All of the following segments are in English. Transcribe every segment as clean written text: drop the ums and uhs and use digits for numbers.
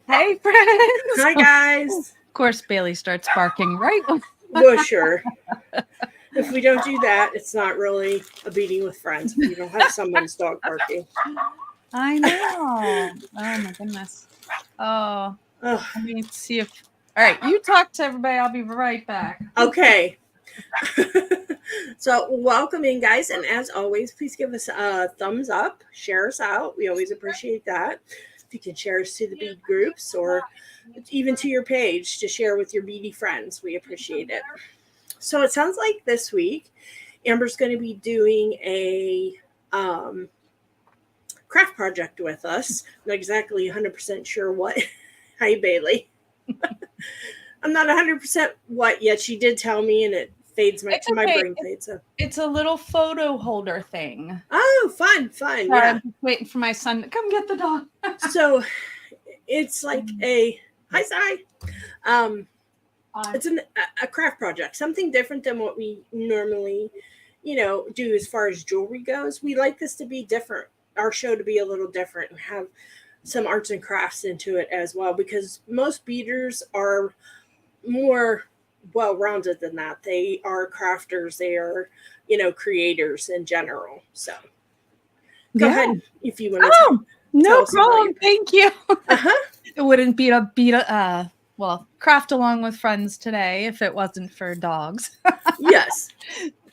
Hey, friends. Hi, guys. Of course, Bailey starts barking, right? Well, sure. If we don't do that, it's not really a beating with friends. If you don't have someone's dog barking. I know. Oh, my goodness. Oh, Ugh. let me see if... All right, you talk to everybody. I'll be right back. Okay. So, welcome in, guys. And as always, please give us a thumbs up. Share us out. We always appreciate that. If you can share us to the bead groups or even to your page to share with your beady friends, we appreciate it. So, it sounds like this week, Amber's going to be doing a craft project with us. I'm not exactly 100% sure what. Hi, Bailey. I'm not 100% what yet. She did tell me, and it fades my brain fades. So. It's a little photo holder thing. Oh, fun. Sorry, Yeah. I'm just waiting for my son to come get the dog. So it's like a hi, Sai. It's a craft project, something different than what we normally, do as far as jewelry goes. We like this to be different. Our show to be a little different and have some arts and crafts into it as well, because most beaders are more well-rounded than that. They are crafters. They are, creators in general. So go ahead if you want to. Oh, no problem. Thank you. It wouldn't be craft along with friends today if it wasn't for dogs. Yes.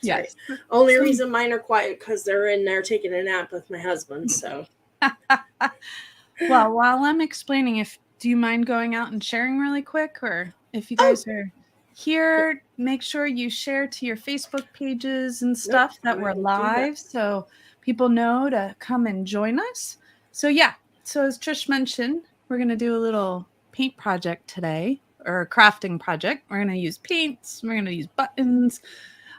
Yes. Right. Only reason mine are quiet because they're in there taking a nap with my husband. So. Well, while I'm explaining, do you mind going out and sharing really quick, or if you guys are here, make sure you share to your Facebook pages and stuff that we're live, so people know to come and join us. So so as Trish mentioned, we're going to do a little paint project today, or a crafting project. We're going to use paints. We're going to use buttons.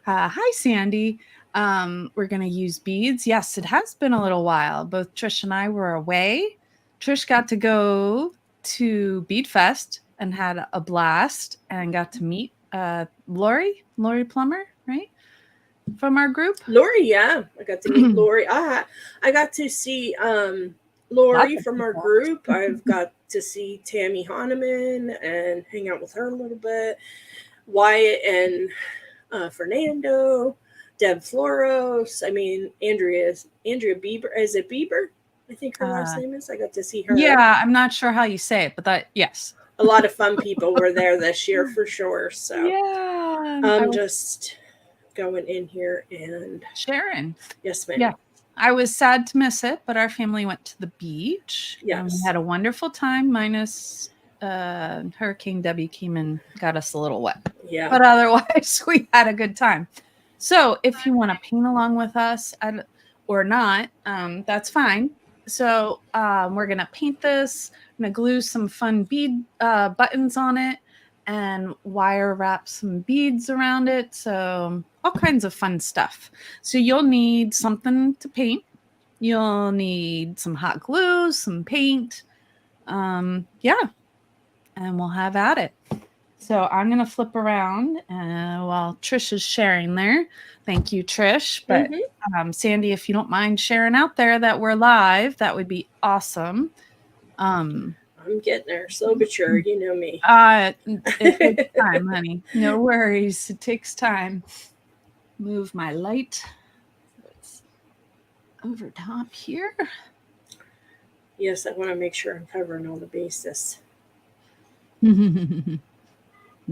Hi, Sandy. We're going to use beads. Yes, it has been a little while. Both Trish and I were away. Trish got to go to Bead Fest and had a blast and got to meet Lori Plummer, right? From our group. Lori, yeah. I got to meet Lori. I got to see Lori from our group. I've got to see Tammy Hahnemann and hang out with her a little bit. Wyatt and Fernando, Deb Floros. I mean, Andrea Bieber. Is it Bieber? I think her last name is. I got to see her. Yeah, I'm not sure how you say it, but yes. A lot of fun people were there this year for sure. So yeah, I'm just going in here and sharing. Yes, ma'am. Yeah. I was sad to miss it, but our family went to the beach. Yes. And we had a wonderful time, minus Hurricane Debbie came and got us a little wet. Yeah. But otherwise, we had a good time. So if you want to paint along with us or not, that's fine. So we're going to paint this. I'm going to glue some fun bead buttons on it and wire wrap some beads around it. So all kinds of fun stuff. So you'll need something to paint. You'll need some hot glue, some paint. And we'll have at it. So I'm going to flip around while Trish is sharing there. Thank you, Trish. But Sandy, if you don't mind sharing out there that we're live, that would be awesome. I'm getting there, slow but sure. You know me. It takes time, honey. No worries. It takes time. Move my light. It's over top here. Yes, I want to make sure I'm covering all the bases.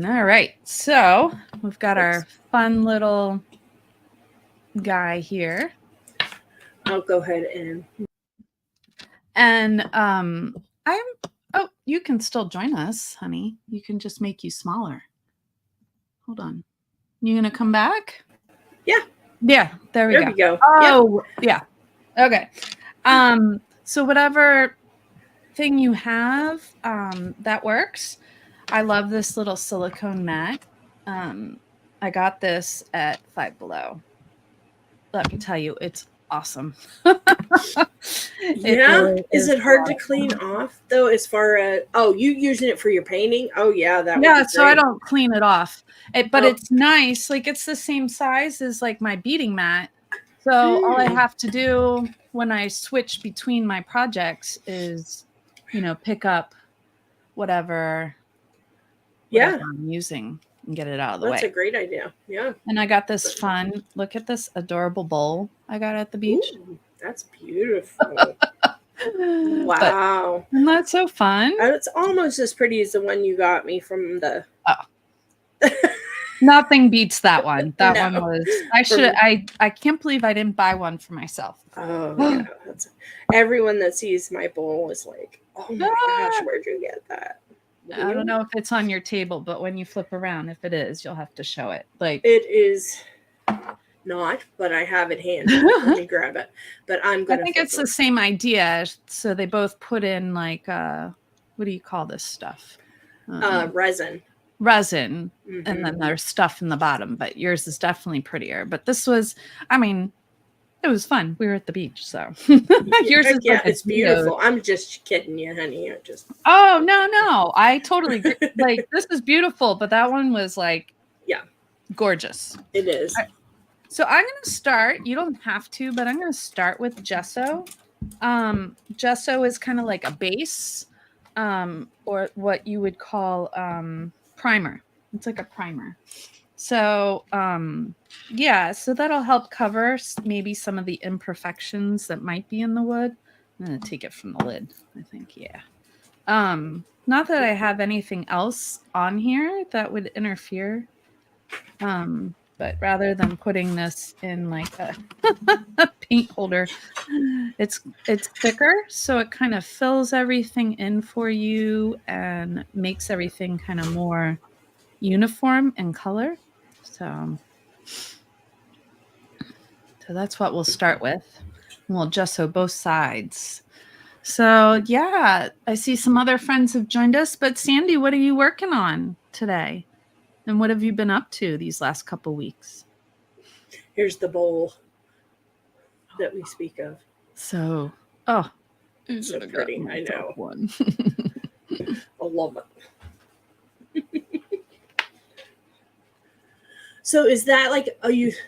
All right, so we've got our fun little guy here. I'll go ahead and you can still join us, honey. You can just make you smaller. Hold on. You gonna come back? Yeah, there we go. Oh, yep. Yeah. Okay. So whatever thing you have that works. I love this little silicone mat. I got this at Five Below. Let me tell you, it's awesome. Really is it hard to clean off though? As far as you using it for your painting? Oh yeah, that would be great. So I don't clean it off. But it's nice. Like it's the same size as like my beading mat. So all I have to do when I switch between my projects is, pick up whatever Yeah, I'm using and get it out of the that's way. a great idea. Yeah. And I got this fun, look at this adorable bowl I got at the beach. Ooh, that's beautiful. But Wow. isn't that so fun? It's almost as pretty as the one you got me from the. Oh. Nothing beats that one. That one No. was From- I can't believe I didn't buy one for myself. Oh yeah, that's everyone that sees my bowl is like, oh my gosh, where'd you get that? I don't know if it's on your table, but when you flip around, if it is, you'll have to show it. Like It is not, but I have it handy. Let me grab it. But I'm gonna. I think it's the same idea. So they both put in like what do you call this stuff? Resin. Resin, and then there's stuff in the bottom. But yours is definitely prettier. But this was, I mean, it was fun. We were at the beach, so yours is Yeah, like it's beautiful. I'm just kidding you, honey. Oh no, I totally agree. Like this is beautiful, but that one was like gorgeous. It is. So I'm going to start. You don't have to, but I'm going to start with gesso. Gesso is kind of like a base, or what you would call primer. It's like a primer. So so that'll help cover maybe some of the imperfections that might be in the wood. I'm going to take it from the lid, I think. Yeah. Not that I have anything else on here that would interfere. But rather than putting this in like a paint holder, it's thicker, so it kind of fills everything in for you and makes everything kind of more uniform in color. So that's what we'll start with. We'll gesso both sides. So yeah, I see some other friends have joined us, but Sandy, what are you working on today? And what have you been up to these last couple weeks? Here's the bowl that we speak of. So, it's so pretty. I know. One. I love it. So is that like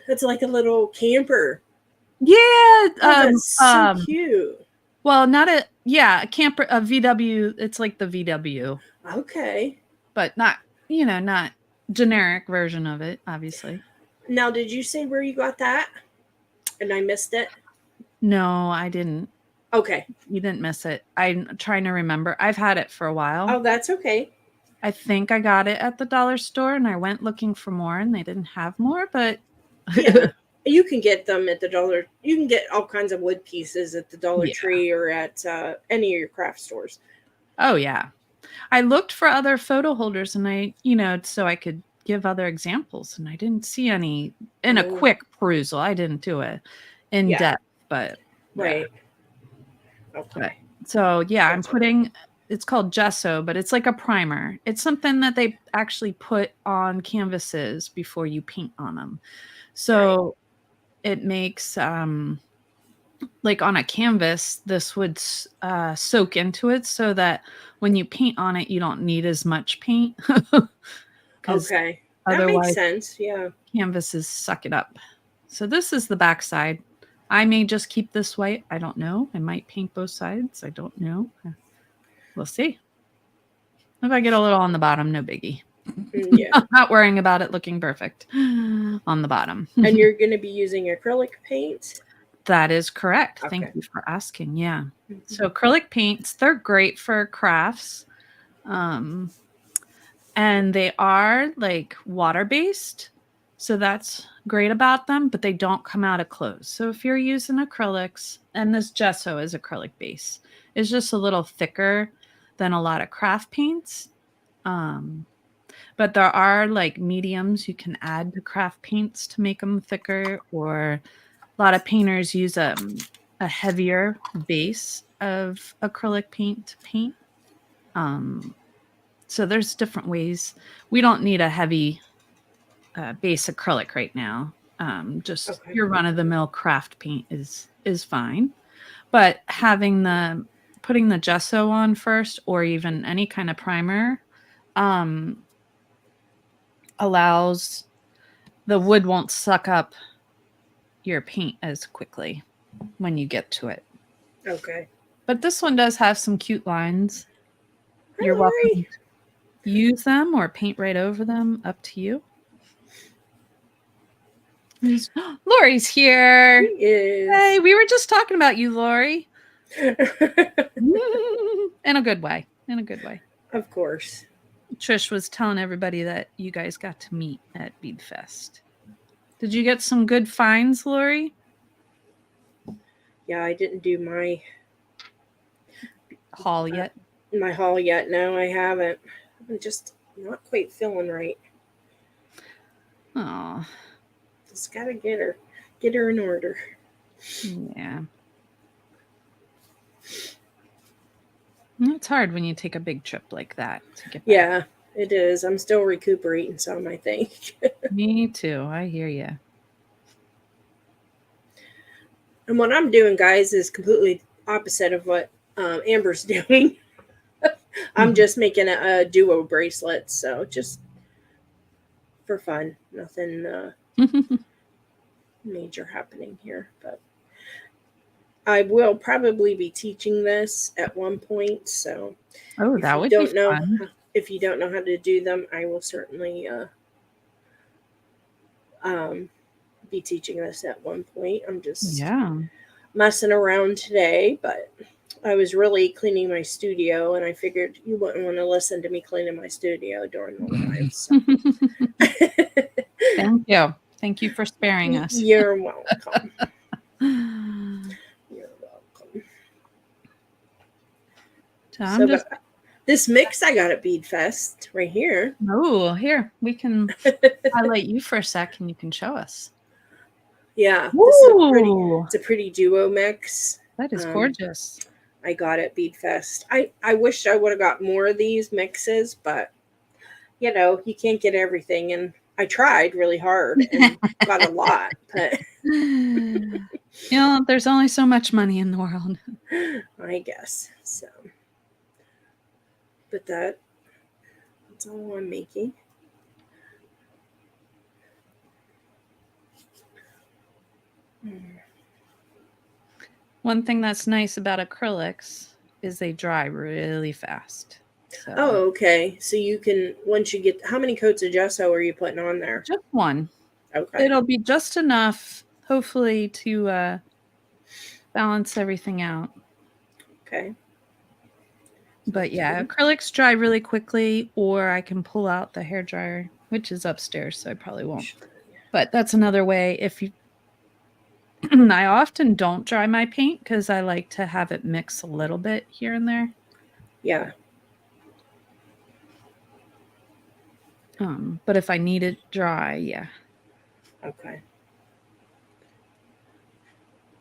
that's like a little camper? Yeah, that's so cute. Well, not a camper, a VW. It's like the VW. Okay. But not generic version of it, obviously. Now, did you say where you got that? And I missed it? No, I didn't. Okay. You didn't miss it. I'm trying to remember. I've had it for a while. Oh, that's okay. I think I got it at the dollar store and I went looking for more and they didn't have more, but yeah. You can get them at the dollar. You can get all kinds of wood pieces at the Dollar Tree or at any of your craft stores. Oh, yeah. I looked for other photo holders and so I could give other examples and I didn't see any in a quick perusal. I didn't do it in depth, but. Right. Yeah. Okay. So, I'm putting, it's called gesso, but it's like a primer. It's something that they actually put on canvases before you paint on them. So it makes, like on a canvas, this would soak into it so that when you paint on it, you don't need as much paint. Okay. That makes sense. Yeah. Canvases suck it up. So this is the back side. I may just keep this white. I don't know. I might paint both sides. I don't know. We'll see. If I get a little on the bottom, no biggie. Yeah. I'm not worrying about it looking perfect on the bottom. And you're going to be using acrylic paint? That is correct. Okay. Thank you for asking. Yeah. Mm-hmm. So acrylic paints, they're great for crafts. And they are like water-based. So that's great about them, but they don't come out of clothes. So if you're using acrylics, and this gesso is acrylic base, it's just a little thicker than a lot of craft paints. But there are like mediums you can add to craft paints to make them thicker, or a lot of painters use a heavier base of acrylic paint to paint. So there's different ways. We don't need a heavy base acrylic right now. Just your run-of-the-mill craft paint is fine. But putting the gesso on first, or even any kind of primer, allows the wood won't suck up your paint as quickly when you get to it. Okay. But this one does have some cute lines. Hi, You're welcome Lori. to use them or paint right over them. Up to you. Lori's here. He is. Hey, we were just talking about you, Lori. In a good way. In a good way. Of course. Trish was telling everybody that you guys got to meet at Bead Fest. Did you get some good finds, Lori? Yeah, I didn't do my Haul yet? My haul yet. No, I haven't. I'm just not quite feeling right. Oh, Just gotta get her in order. yeah. It's hard when you take a big trip like that to get back. Yeah, it is. I'm still recuperating some, I think. Me too. I hear you. And what I'm doing, guys, is completely opposite of what Amber's doing. I'm just making a duo bracelet, so just for fun. Nothing major happening here, but I will probably be teaching this at one point. So, Oh, that would be fun. If you don't know how to do them, I will certainly be teaching this at one point. I'm just messing around today, but I was really cleaning my studio, and I figured you wouldn't want to listen to me cleaning my studio during the live. So. Thank you. Thank you for sparing us. You're welcome. You're welcome. So this mix I got at Bead Fest right here. Oh, here. We can highlight you for a sec and you can show us. Yeah. It's a pretty duo mix. That is gorgeous. I got at Bead Fest. I wish I would have got more of these mixes, but you know, you can't get everything, and I tried really hard and got a lot, but you know, there's only so much money in the world. I guess so. But that's all I'm making. One thing that's nice about acrylics is they dry really fast. So. Oh, okay. So you can, once you get, how many coats of gesso are you putting on there? Just one. Okay. It'll be just enough, hopefully, to balance everything out. Okay. But yeah, acrylics dry really quickly, or I can pull out the hairdryer, which is upstairs, so I probably won't. But that's another way. If you, I often don't dry my paint because I like to have it mix a little bit here and there. Yeah. But if I need it dry, yeah. Okay.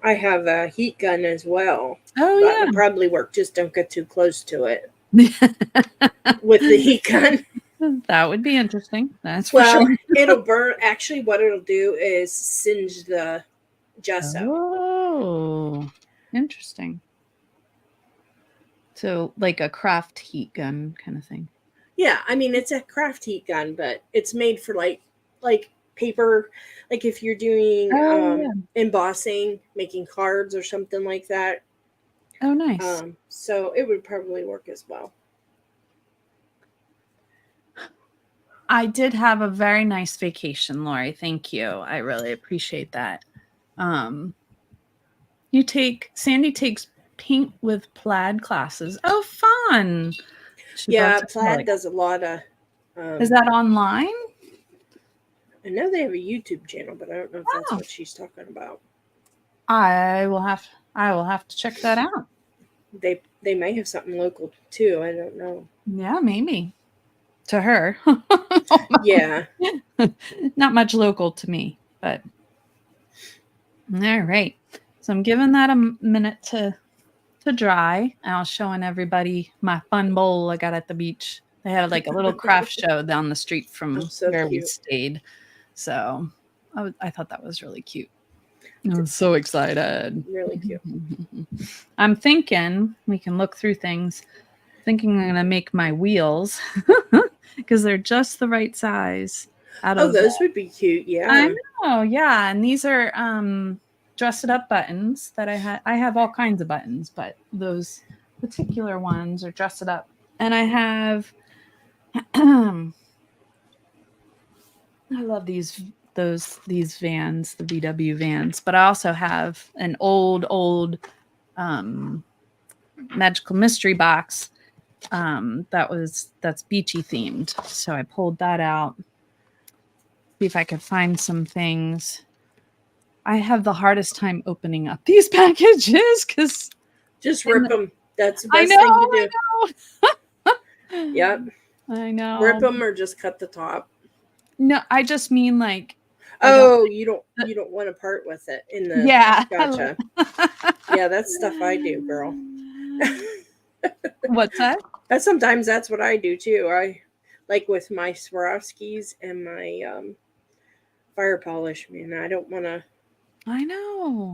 I have a heat gun as well. Oh, yeah. It'll probably work. Just don't get too close to it with the heat gun. That would be interesting. That's for sure. It'll burn. Actually, what it'll do is singe the gesso. Oh, interesting. So like a craft heat gun kind of thing. Yeah, I mean, it's a craft heat gun, but it's made for like paper, like if you're doing embossing, making cards or something like that. Oh, nice. So it would probably work as well. I did have a very nice vacation, Lori. Thank you. I really appreciate that. Sandy takes paint with plaid classes. Oh, fun. Plaid does a lot of. Is that online? I know they have a YouTube channel, but I don't know if that's what she's talking about. I will have to check that out. They may have something local too. I don't know. Yeah, maybe. To her. Yeah. Not much local to me, but all right. So I'm giving that a minute to dry. I was showing everybody my fun bowl I got at the beach. They had like a little craft show down the street from where we stayed. So I thought that was really cute. I was so excited. Really cute. I'm thinking we can look through things. Thinking I'm going to make my wheels because they're just the right size. Those would be cute. Yeah. I know. Yeah. And these are dress it up buttons that I have all kinds of buttons, but those particular ones are dress it up. And I have, I love these vans, the VW vans, but I also have an old Magical Mystery box that's beachy themed. So I pulled that out. See if I could find some things. I have the hardest time opening up these packages because just rip them. That's the I best know, thing to do. Yep. I know. Rip them or just cut the top. No, I just mean like. Oh, you don't want to part with it in the. Yeah. Gotcha. Yeah, that's stuff I do, girl. What's that? Sometimes that's what I do too. I like with my Swarovskis and my fire polish. Man, I don't want to. I know.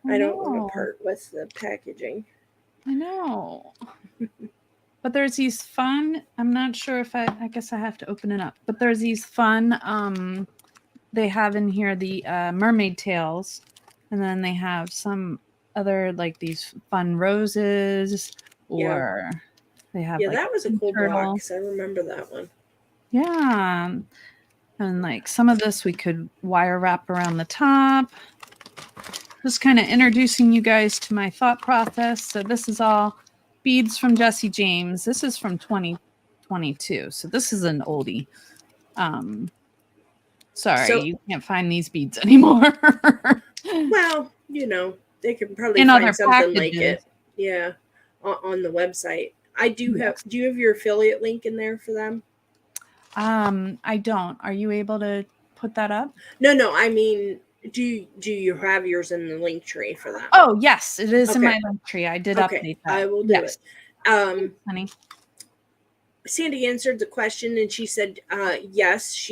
I don't want to part with the packaging. I know. But there's these fun. I'm not sure if I guess I have to open it up. But there's these fun. They have in here the mermaid tails, and then they have some other like these fun roses, or they have like that was a cool turtle. box. I remember that one. Yeah, and like some of this we could wire wrap around the top. Just kind of introducing you guys to my thought process. So this is all beads from Jesse James. This is from 2022, so this is an oldie. Sorry, you can't find these beads anymore. Well, they could probably find something like it. Yeah, on the website. I do have. Do you have your affiliate link in there for them? I don't. Are you able to put that up? No. I mean, do you have yours in the Linktree for that? Oh yes, it is in my Linktree. I did update that. I will do it. Honey. Sandy answered the question and she said yes.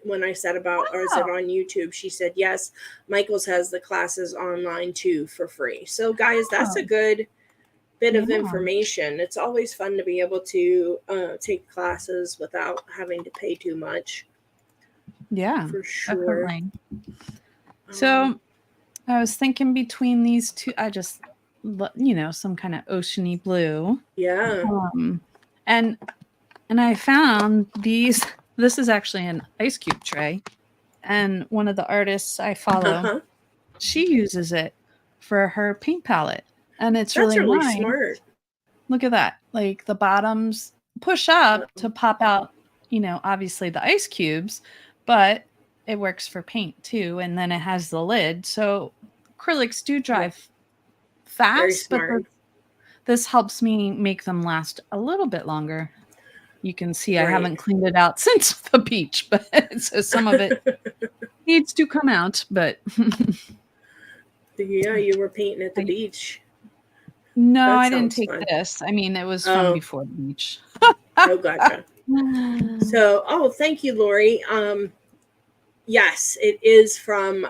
When I said about or is it on YouTube, she said yes. Michael's has the classes online too for free. So guys, that's a good bit of information. It's always fun to be able to take classes without having to pay too much. Yeah, for sure. Definitely. So I was thinking between these two, I just some kind of oceany blue. Yeah. And I found these. This is actually an ice cube tray, and one of the artists I follow, she uses it for her paint palette, and it's really nice. Smart. Look at that! Like the bottoms push up to pop out, obviously the ice cubes, but it works for paint too, and then it has the lid, so acrylics do dry fast, but this helps me make them last a little bit longer. You can see I haven't cleaned it out since the beach, but so some of it needs to come out. But yeah, you were painting at the beach. No, I didn't take this. I mean, it was from before the beach. Oh, gotcha. So, thank you, Lori. Yes, it is from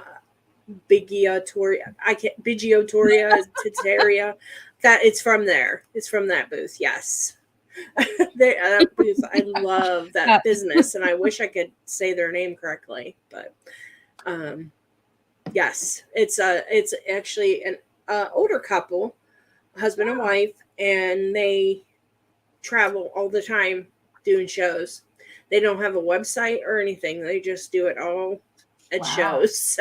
Bigiotoria. Bigiotoria Titaria. That it's from there. It's from that booth. Yes. That booth. I love that business, and I wish I could say their name correctly, but yes, it's actually an older couple, husband and wife, and they travel all the time doing shows. They don't have a website or anything. They just do it all at shows.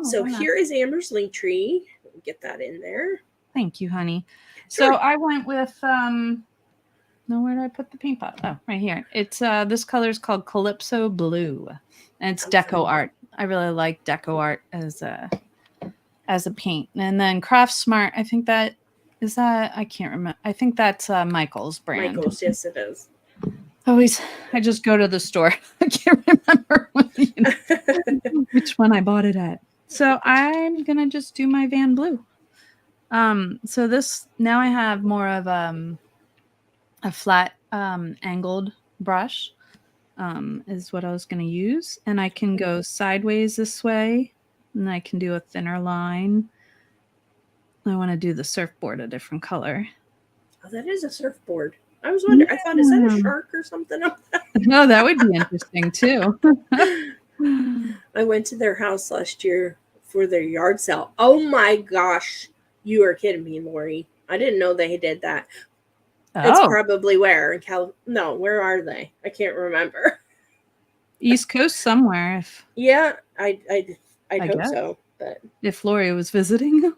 So here is Amber's Linktree. Get that in there. Thank you, honey. Sure. So I went with where did I put the paint pot? Oh, right here. It's this color is called Calypso Blue, and it's deco art. I really like deco art as a paint. And then Craft Smart, I think that is that I can't remember. I think that's Michael's brand. Michael's, yes, it is. I just go to the store. I can't remember which one I bought it at. So I'm gonna just do my Van Blue. So this now I have more of a flat angled brush is what I was going to use, and I can go sideways this way, and I can do a thinner line. I want to do the surfboard a different color. Oh, that is a surfboard. I was wondering. I thought, is that a shark or something? No, that would be interesting too. I went to their house last year for their yard sale. Oh my gosh, you are kidding me, Lori. I didn't know they did that. It's Oh, probably where in No, where are they? I can't remember. East Coast somewhere. If Yeah, I'd I hope guess so, but if Lori was visiting,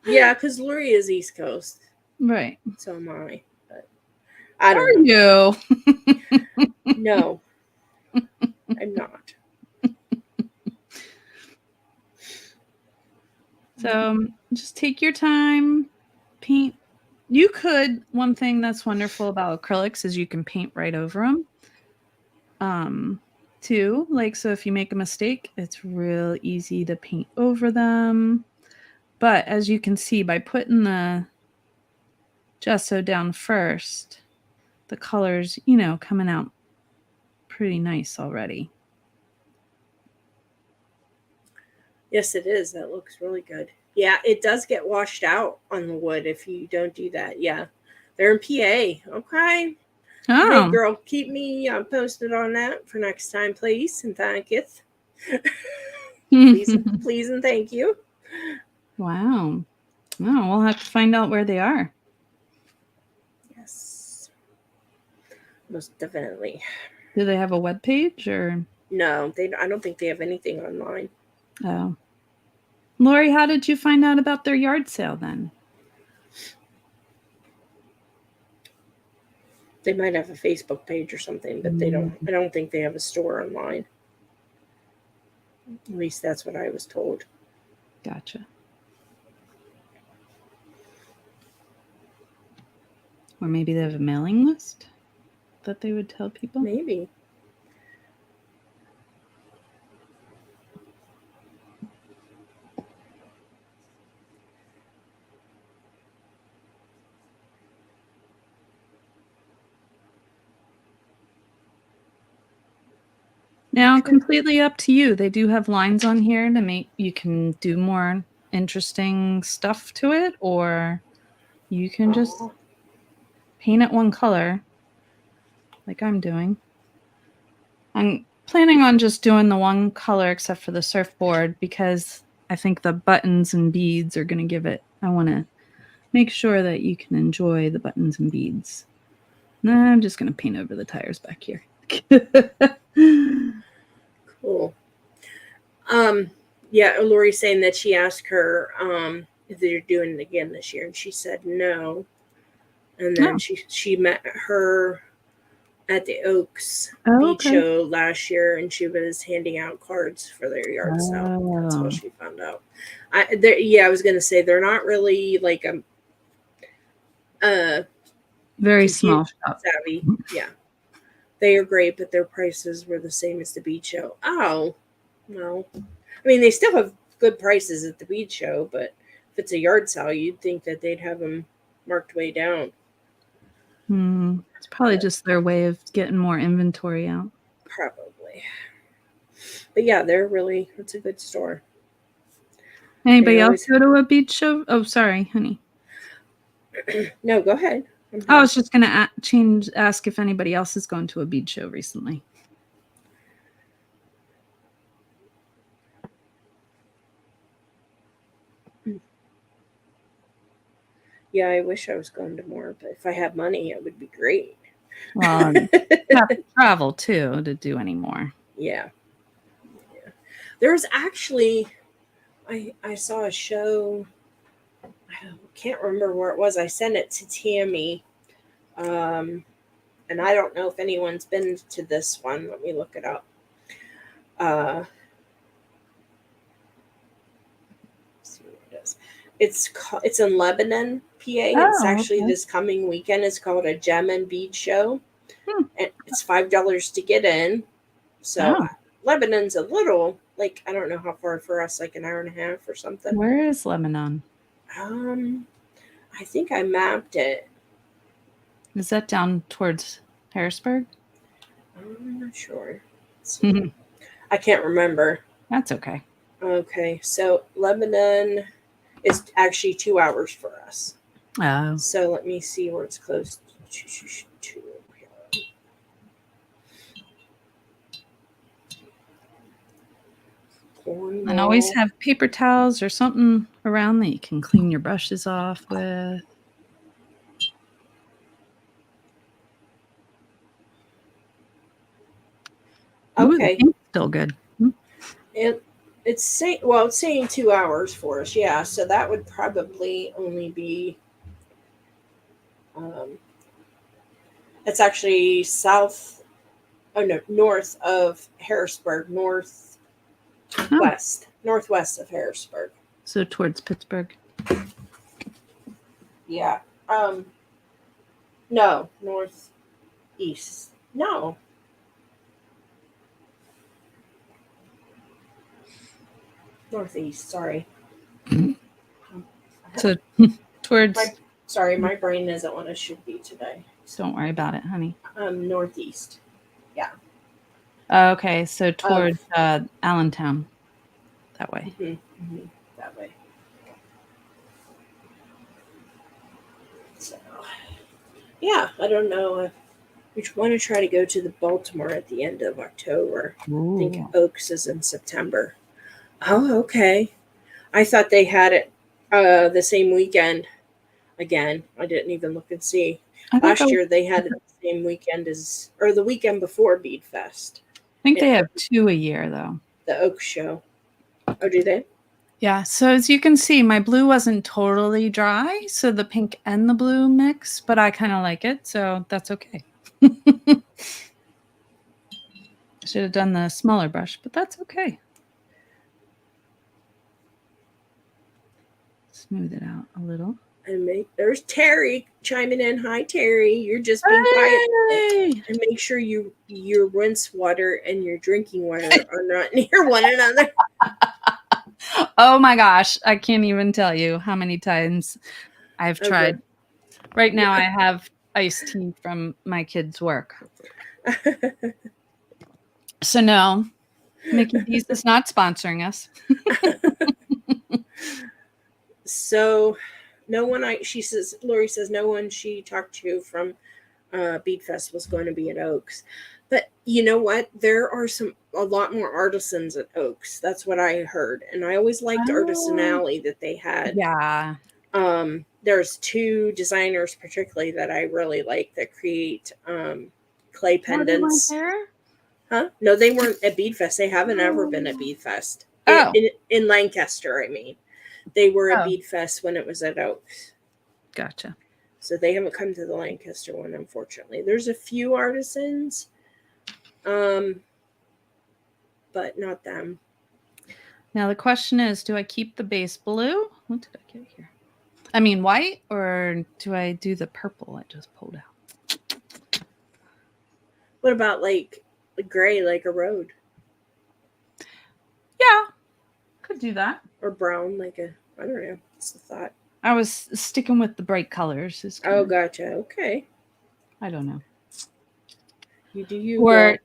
yeah, because Lori is East Coast, right? so am I. But I don't Are know. you? No, I'm not. So just take your time, paint. You could. One thing that's wonderful about acrylics is you can paint right over them. Too, like, so if you make a mistake, it's real easy to paint over them. But as you can see, by putting the gesso down first, the colors, coming out pretty nice already. Yes, it is. That looks really good. Yeah, it does get washed out on the wood if you don't do that. Yeah, they're in PA. Okay. Hey, Oh, girl, keep me posted on that for next time, please, and thank you. Please, and thank you. wow. Oh, we'll have to find out where they are. Yes, most definitely. Do they have a web page or? No, they. I don't think they have anything online. Oh, Lori, how did you find out about their yard sale then? They might have a Facebook page or something, but they don't. I don't think they have a store online. At least that's what I was told. Gotcha. Or maybe they have a mailing list that they would tell people. Maybe. Now, completely up to you. They do have lines on here to make you can do more interesting stuff to it, or you can just paint it one color like I'm doing. I'm planning on just doing the one color except for the surfboard because I think the buttons and beads are going to give it. I want to make sure that you can enjoy the buttons and beads. Nah, I'm just going to paint over the tires back here. Cool. Yeah, Lori's saying that she asked her if they're doing it again this year, and she said no. And then Oh. she met her at the Oaks Oh, Beach okay. Show last year, and she was handing out cards for their yard sale. That's how Oh. she found out. I was gonna say they're not really like a Very computer small shop. savvy. Yeah, they are great, but their prices were the same as the beach show. Oh, no. I mean, they still have good prices at the beach show, but if it's a yard sale, you'd think that they'd have them marked way down. It's probably just their way of getting more inventory out. Probably. But yeah, it's a good store. Anybody else go to a beach show? Oh, sorry, honey. No, go ahead. I was just going to ask if anybody else is going to a beach show recently. Yeah, I wish I was going to more, but if I had money, it would be great. Well, you have to travel too to do any more. Yeah. There was actually, I saw a show. I can't remember where it was. I sent it to Tammy. And I don't know if anyone's been to this one. Let me look it up. Let's see what it is. It's in Lebanon, PA. It's actually this coming weekend. It's called a Gem and Bead Show. And it's $5 to get in. So Lebanon's a little, like, I don't know how far for us, like an hour and a half or something. Where is Lebanon? I think I mapped it. Is that down towards Harrisburg? I'm not sure. I can't remember. That's okay. Okay, so Lebanon is actually 2 hours for us. Oh. So let me see where it's close to. And always have paper towels or something around that you can clean your brushes off with. Ooh, the Okay. pink's still good. It's saying 2 hours for us. Yeah, so that would probably only be. It's actually south. Oh no, north of Harrisburg, northwest of Harrisburg. So towards Pittsburgh. Yeah. No, northeast. No. Northeast, sorry. So towards. My brain isn't what it should be today. Don't worry about it, honey. Northeast. Yeah. Okay, so towards Allentown. That way. That way. So, yeah, I don't know. We want to try to go to the Baltimore at the end of October. Ooh. I think Oaks is in September. Oh, okay. I thought they had it the same weekend. Again, I didn't even look and see. Last year they had it the same weekend or the weekend before Bead Fest. I think they have 2 a year though. The Oaks show. Oh, do they? Yeah. So as you can see, my blue wasn't totally dry, so the pink and the blue mix, but I kind of like it, so that's okay. Should have done the smaller brush, but that's okay. Smooth it out a little. And there's Terry chiming in. Hi, Terry. You're just being quiet. And make sure your rinse water and your drinking water are not near one another. Oh my gosh. I can't even tell you how many times I've tried. Okay. Right now I have iced tea from my kids' work. So no, Mickey D's is not sponsoring us. So Lori says no one she talked to from Bead Fest was going to be at Oaks. But you know what? There are a lot more artisans at Oaks. That's what I heard. And I always liked Artisan Alley that they had. Yeah. There's 2 designers particularly that I really like that create clay pendants. Huh? No, they weren't at Bead Fest. They haven't ever been at Bead Fest. In Lancaster, I mean. They were at Bead Fest when it was at Oaks. Gotcha. So they haven't come to the Lancaster one, unfortunately. There's a few artisans, but not them. Now the question is, do I keep the base blue? What did I get here? I mean white, or do I do the purple I just pulled out? What about like gray, like a road? Yeah, could do that. Or brown, I don't know. It's the thought. I was sticking with the bright colors. Oh, gotcha. Okay. I don't know. You do you. Or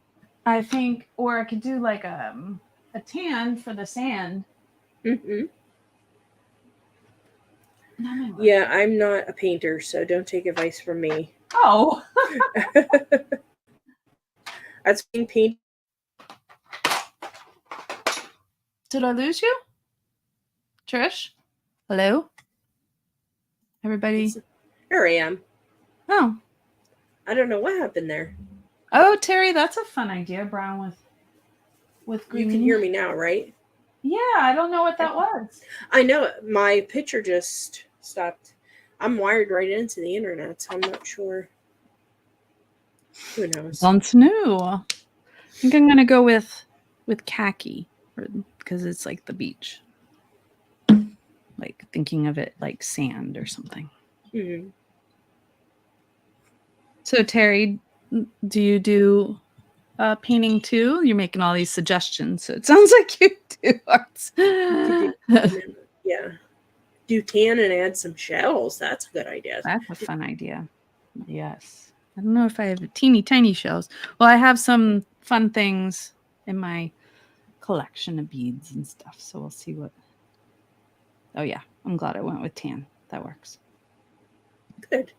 I think, or I could do like a tan for the sand. Mm-hmm. Yeah, I'm not a painter, so don't take advice from me. Oh. That's being painted. Did I lose you? Trish? Hello? Everybody? Here I am. Oh. I don't know what happened there. Oh, Terry, that's a fun idea. Brown with green. You can hear me now, right? Yeah, I don't know what that was. I know. My picture just stopped. I'm wired right into the internet, so I'm not sure. Who knows? Sounds new. I think I'm going to go with khaki because it's like the beach. Like thinking of it like sand or something. Mm-hmm. So Terry, do you do painting too? You're making all these suggestions, so it sounds like you do arts. Yeah. Do tan and add some shells. That's a good idea. That's a fun idea. Yes. I don't know if I have teeny tiny shells. Well, I have some fun things in my collection of beads and stuff, so we'll see what. Oh yeah, I'm glad I went with tan. That works. Good.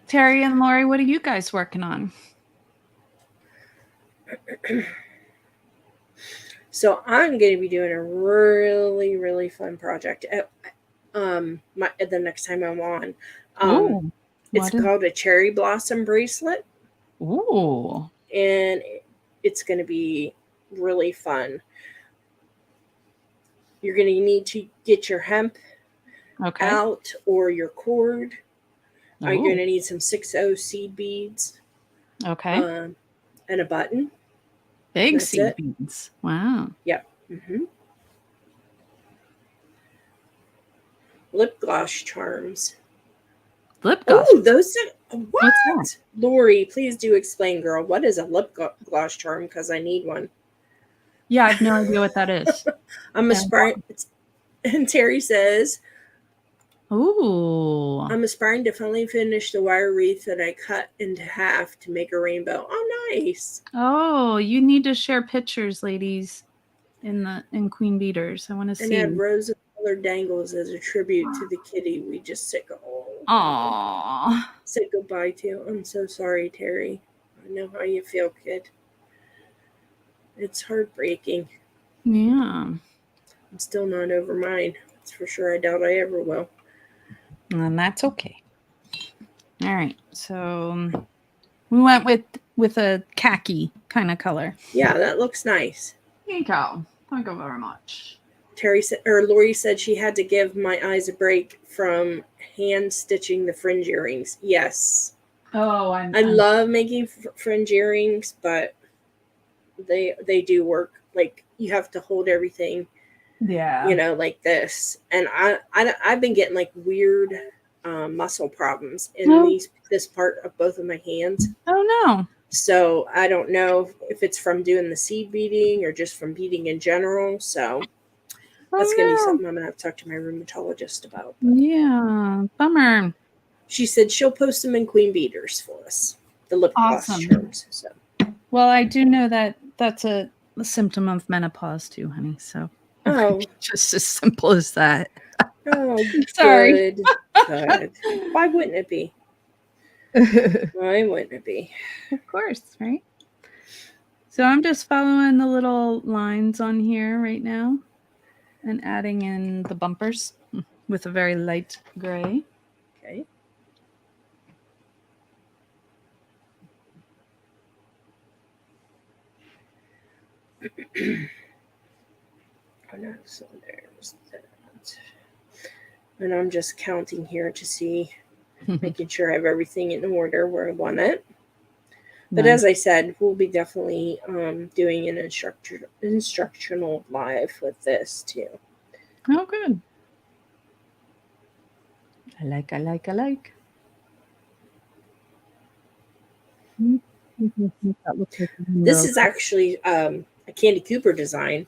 Terry and Lori, what are you guys working on? So I'm going to be doing a really, really fun project. the next time I'm on. Ooh, It's what is? called a cherry blossom bracelet, Ooh, and it's going to be really fun. You're going to need to get your hemp okay. out or your cord. Are you going Ooh, to need some 6O seed beads okay. um, and a button? Big That's seed it. beads. Wow. Yep. Lip gloss charms. Lip gloss. Oh, those What's that? what? Lori, please do explain, girl. What is a gloss charm? Because I need one. Yeah, I have no idea what that is. I'm And aspiring. And Terry says, ooh. I'm aspiring to finally finish the wire wreath that I cut into half to make a rainbow. Oh, nice. Oh, you need to share pictures, ladies, in Queen Beaters. I want to And add see. rows of colored dangles as a tribute to the kitty we just Aww. said goodbye to. I'm so sorry, Terry. I know how you feel, kid. It's heartbreaking. Yeah. I'm still not over mine. That's for sure. I doubt I ever will. And that's okay. All right. So we went with a khaki kind of color. Yeah, that looks nice. Thank you. Thank you very much. Terry said, or Lori said she had to give my eyes a break from hand stitching the fringe earrings. Yes, Oh, I love making fringe earrings, but they do work. Like you have to hold everything, yeah. like this. And I've been getting like weird muscle problems in Oh, this part of both of my hands. oh no. So I don't know if it's from doing the seed beading or just from beading in general. So that's going to be Oh something I'm going to have to talk to my rheumatologist about. no. Yeah. Bummer. She said she'll post them in Queen Beaters for us, the lip gloss Awesome. charms. So, Well, I do know that that's a symptom of menopause too, honey. So oh, just as simple as that. oh, Sorry. good. Why wouldn't it be? Why wouldn't it be? Of course, right? So I'm just following the little lines on here right now and adding in the bumpers with a very light gray. Okay. Oh no, so there's that. And I'm just counting here to see, making sure I have everything in order where I want it. But Nice. as I said, we'll be definitely doing an instructional live with this too. Oh, good. I like. That looks like a This window. is actually a Candy Cooper design.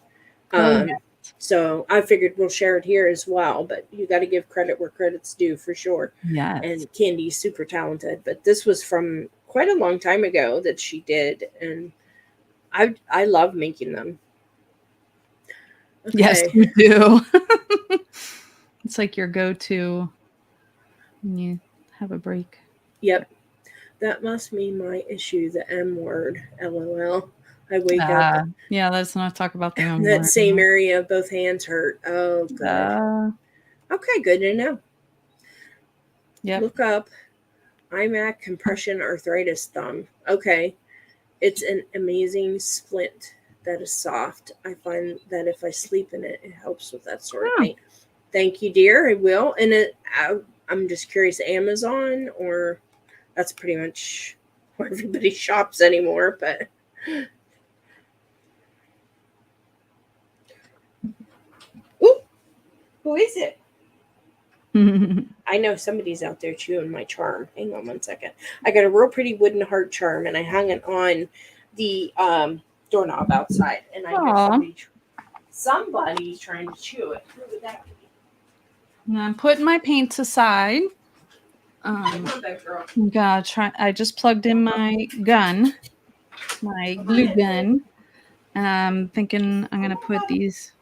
Oh, Um, so I figured we'll share it here as well, but you got to give credit where credit's due for sure. yes. And Candy's super talented, but this was from quite a long time ago that she did, and I love making them. Okay. Yes, you do. It's like your go-to when you have a break. Yep. That must be my issue, the M word. LOL. I wake up. Yeah, let's not talk about the M That word. same area, both hands hurt. Oh, good. Okay, good to know. Yep. Look up iMac compression arthritis thumb. Okay. It's an amazing splint that is soft. I find that if I sleep in it, it helps with that sort of thing. Thank you, dear. I will. And I'm just curious, Amazon, or that's pretty much where everybody shops anymore, but ooh, who is it? I know somebody's out there chewing my charm. Hang on one second. I got a real pretty wooden heart charm, and I hung it on the doorknob outside, and I hear somebody trying to chew it. Who would that be? I'm putting my paints aside. Gotta try. I just plugged in my gun, my glue gun, and I'm thinking I'm gonna put these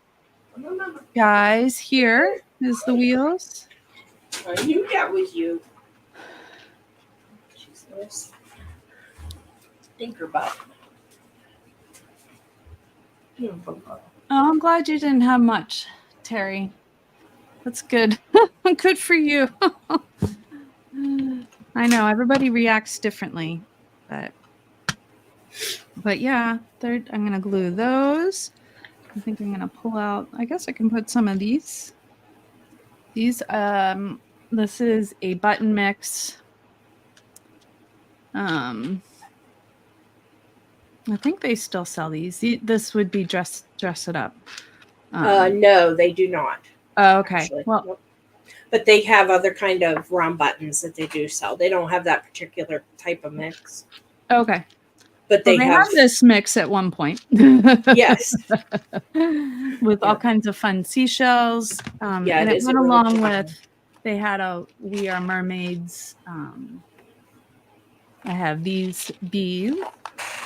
guys here as the wheels. I knew that was you. She's nice. Tinkerbell. Oh, I'm glad you didn't have much, Terry. That's good. Good for you. I know everybody reacts differently, but yeah, I'm gonna glue those. I think I'm gonna pull out. I guess I can put some of these. This is a button mix. I think they still sell these. This would be dress it up. No, they do not. Oh, okay. Actually. Well, Nope. But they have other kind of round buttons that they do sell. They don't have that particular type of mix. okay. But Well, they they have had this mix at one point. yes. With all kinds of fun seashells. Yeah, and it it is went a really along cool with, one. they had a We Are Mermaids. I have these beads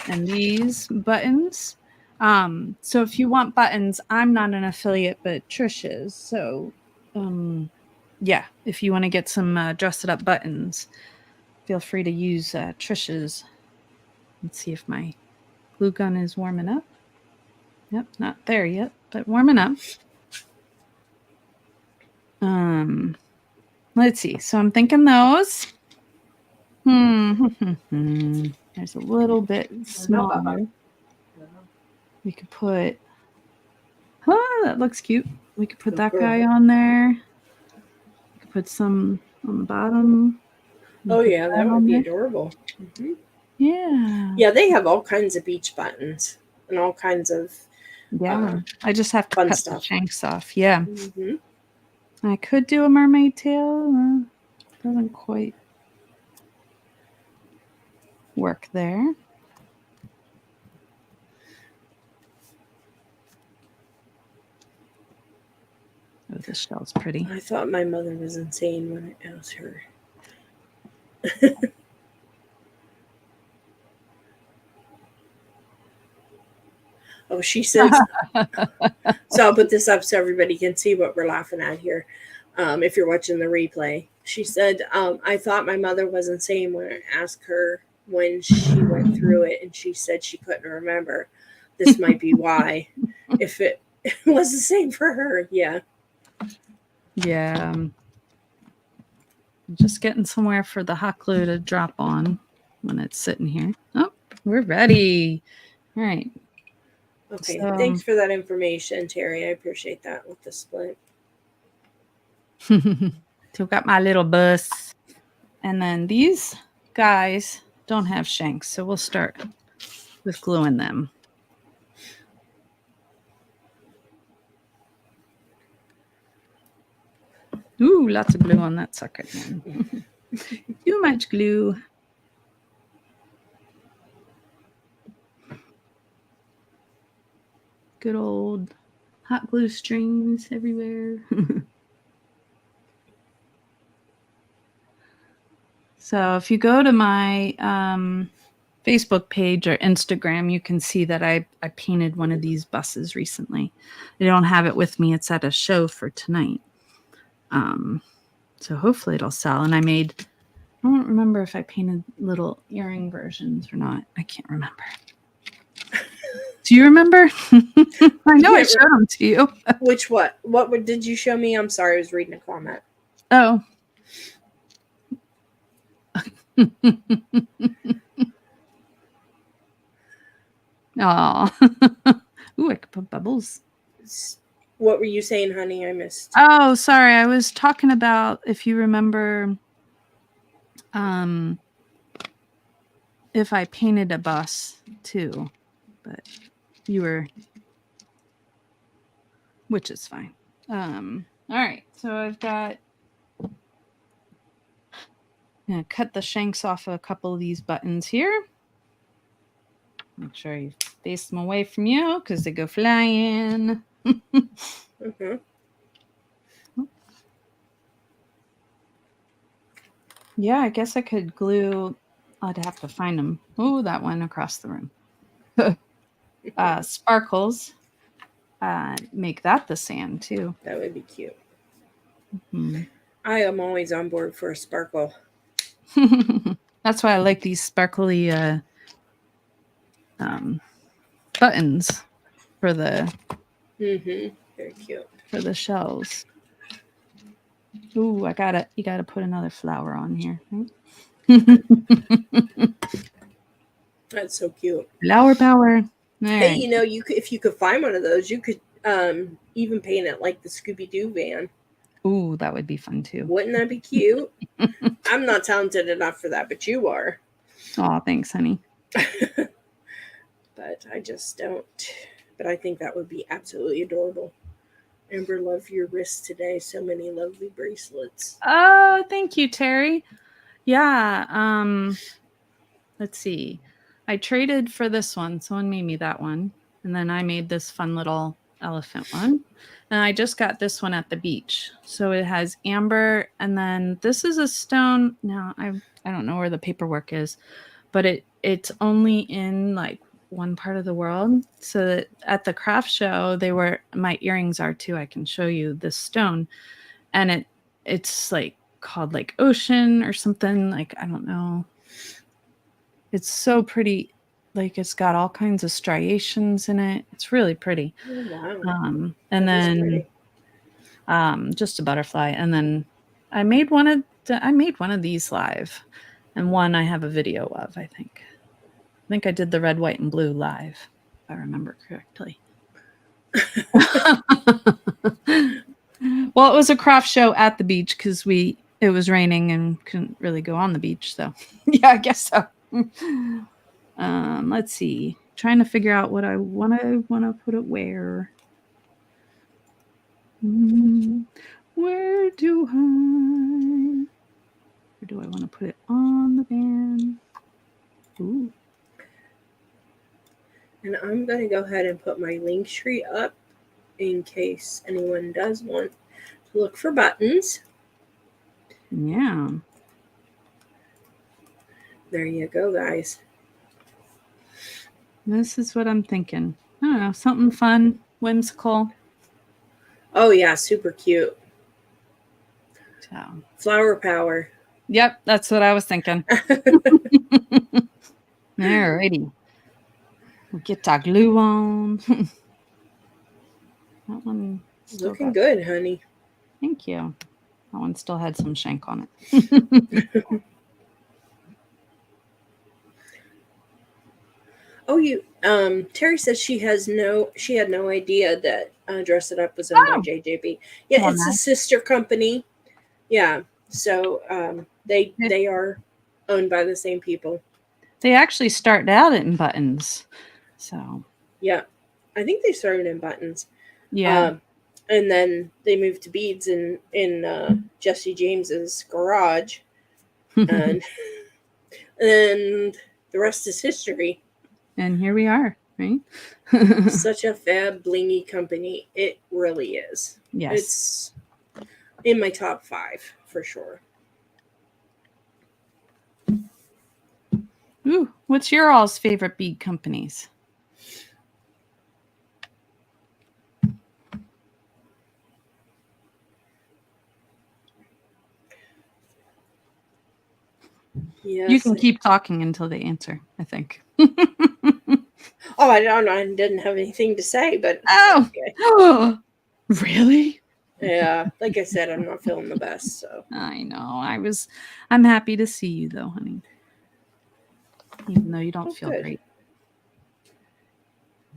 and these buttons. So if you want buttons, I'm not an affiliate, but Trish is. So yeah, if you want to get some dress it up buttons, feel free to use Trish's. Let's see if my glue gun is warming up. Yep, not there yet, but warming up. Let's see. So I'm thinking those. There's a little bit smaller. We could put. Oh, that looks cute. We could put that guy on there. We could put some on the bottom. Oh yeah, that would be adorable. Mm-hmm. Yeah. Yeah, they have all kinds of beach buttons and all kinds of I just have to cut the shanks off. Yeah. Mm-hmm. I could do a mermaid tail. Doesn't quite work there. Oh, this shell's pretty. I thought my mother was insane when I asked her. Oh, she says. So I'll put this up so everybody can see what we're laughing at here. If you're watching the replay, she said, I thought my mother was insane when I asked her when she went through it, and she said she couldn't remember. This might be why. If it was the same for her, yeah. Yeah. I'm just getting somewhere for the hot glue to drop on when it's sitting here. Oh, we're ready. All right. Okay, so, thanks for that information, Terry. I appreciate that with the split. So got my little bus. And then these guys don't have shanks, so we'll start with gluing them. Ooh, lots of glue on that sucker. Too much glue. Good old hot glue strings everywhere. So if you go to my Facebook page or Instagram, you can see that I painted one of these buses recently. I don't have it with me. It's at a show for tonight. So hopefully it'll sell. And I don't remember if I painted little earring versions or not. I can't remember. Do you remember? I know I showed them to you. Which what? What did you show me? I'm sorry, I was reading a comment. Oh. Oh. Ooh, I could put bubbles. What were you saying, honey? I missed. Oh, sorry. I was talking about, if you remember, if I painted a bus too, but you were, which is fine. All right. So I've got, I'm going to cut the shanks off a couple of these buttons here. Make sure you face them away from you because they go flying. Mm-hmm. Yeah, I guess I could glue. I'd have to find them. Oh, that one across the room. Sparkles. Make that the sand too. That would be cute. Mm-hmm. I am always on board for a sparkle. That's why I like these sparkly buttons for the very cute for the shells. Ooh, you gotta put another flower on here. Right? That's so cute. Flower power. All Hey, right. you know, if you could find one of those, you could even paint it like the Scooby Doo van. Ooh, that would be fun too. Wouldn't that be cute? I'm not talented enough for that, but you are. Oh, thanks, honey. But I just don't. But I think that would be absolutely adorable. Amber, love your wrist today. So many lovely bracelets. Oh, thank you, Terry. Yeah. Let's see. I traded for this one. Someone made me that one. And then I made this fun little elephant one. And I just got this one at the beach. So it has amber. And then this is a stone. Now I don't know where the paperwork is, but it's only in like one part of the world. So that at the craft show, my earrings are too. I can show you this stone. And it's like called like ocean or something. Like, I don't know. It's so pretty. Like it's got all kinds of striations in it. It's really pretty. Oh, wow. And then just a butterfly. And then I made one of these live, and one I have a video of. I think I did the red, white, and blue live, if I remember correctly. Well, it was a craft show at the beach because it was raining and couldn't really go on the beach. So yeah, I guess so. Let's see. Trying to figure out what I want to put it where. Where do I want to put it on the band? Ooh. And I'm going to go ahead and put my Linktree up in case anyone does want to look for buttons. Yeah. There you go, guys. This is what I'm thinking. I don't know, something fun, whimsical. Oh, yeah, super cute. So. Flower power. Yep, that's what I was thinking. Alrighty. We'll get our glue on. That one looking good, honey. Thank you. That one still had some shank on it. Oh, Terry says she had no idea that Dress It Up was owned by JJB. Yeah, it's a sister company. Yeah, so they are owned by the same people. They actually started out in buttons, so yeah, I think they started in buttons. Yeah, and then they moved to beads in Jesse James's garage, and the rest is history. And here we are, right? Such a fab blingy company. It really is. Yes. It's in my top 5 for sure. Ooh, what's your all's favorite bead companies? Yes, you can keep talking until they answer, I think. Oh, I don't know. I didn't have anything to say, but okay. Really? Yeah, like I said, I'm not feeling the best, so. I know. I'm happy to see you though, honey. Even though you don't feel great.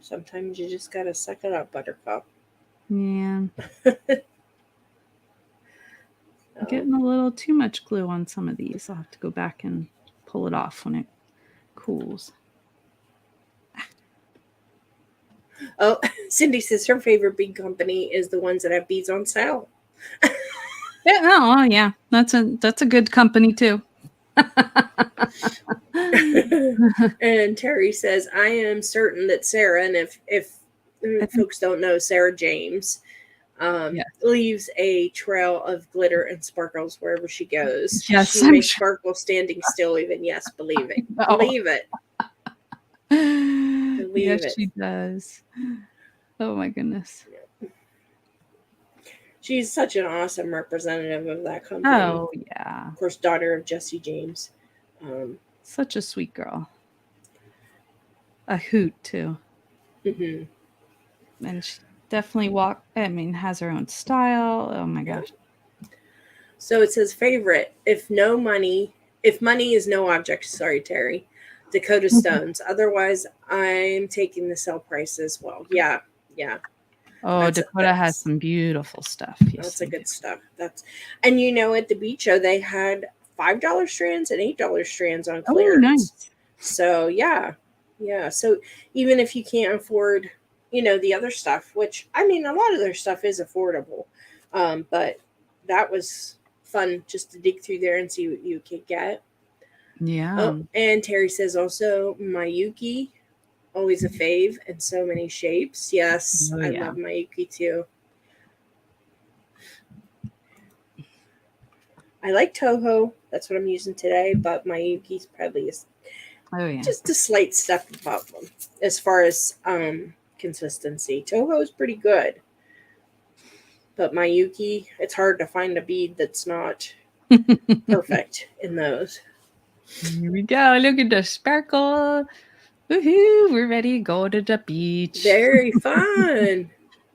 Sometimes you just gotta suck it up, Buttercup. Yeah. Getting a little too much glue on some of these. I'll have to go back and pull it off when it cools. Oh, Cindy says her favorite bead company is the ones that have beads on sale. Yeah, that's a good company too. And Terry says, I am certain that Sarah, and if folks don't know, Sarah James leaves a trail of glitter and sparkles wherever she goes. Yes, she makes sparkles standing still even. Yes, believe it. Believe it. Yes, she does. Oh my goodness. She's such an awesome representative of that company. Oh yeah. Of course, daughter of Jesse James. Such a sweet girl. A hoot too. Mm-hmm. And she definitely has her own style. Oh my gosh. So it says favorite. If money is no object, sorry, Terry. Dakota stones. Otherwise, I'm taking the sell price as well. Yeah, yeah. Oh, Dakota has some beautiful stuff. Yes, that's a good stuff. And at the beach show they had $5 strands and $8 strands on clearance. Oh, nice. So yeah. So even if you can't afford, the other stuff, which I mean, a lot of their stuff is affordable, but that was fun just to dig through there and see what you could get. Yeah. Oh, and Terry says also Mayuki, always a fave in so many shapes. Yes, I love Mayuki too. I like Toho. That's what I'm using today, but Mayuki's probably just a slight step above them as far as consistency. Toho is pretty good, but Mayuki, it's hard to find a bead that's not perfect in those. Here we go. Look at the sparkle. Woohoo! We're ready to go to the beach. Very fun.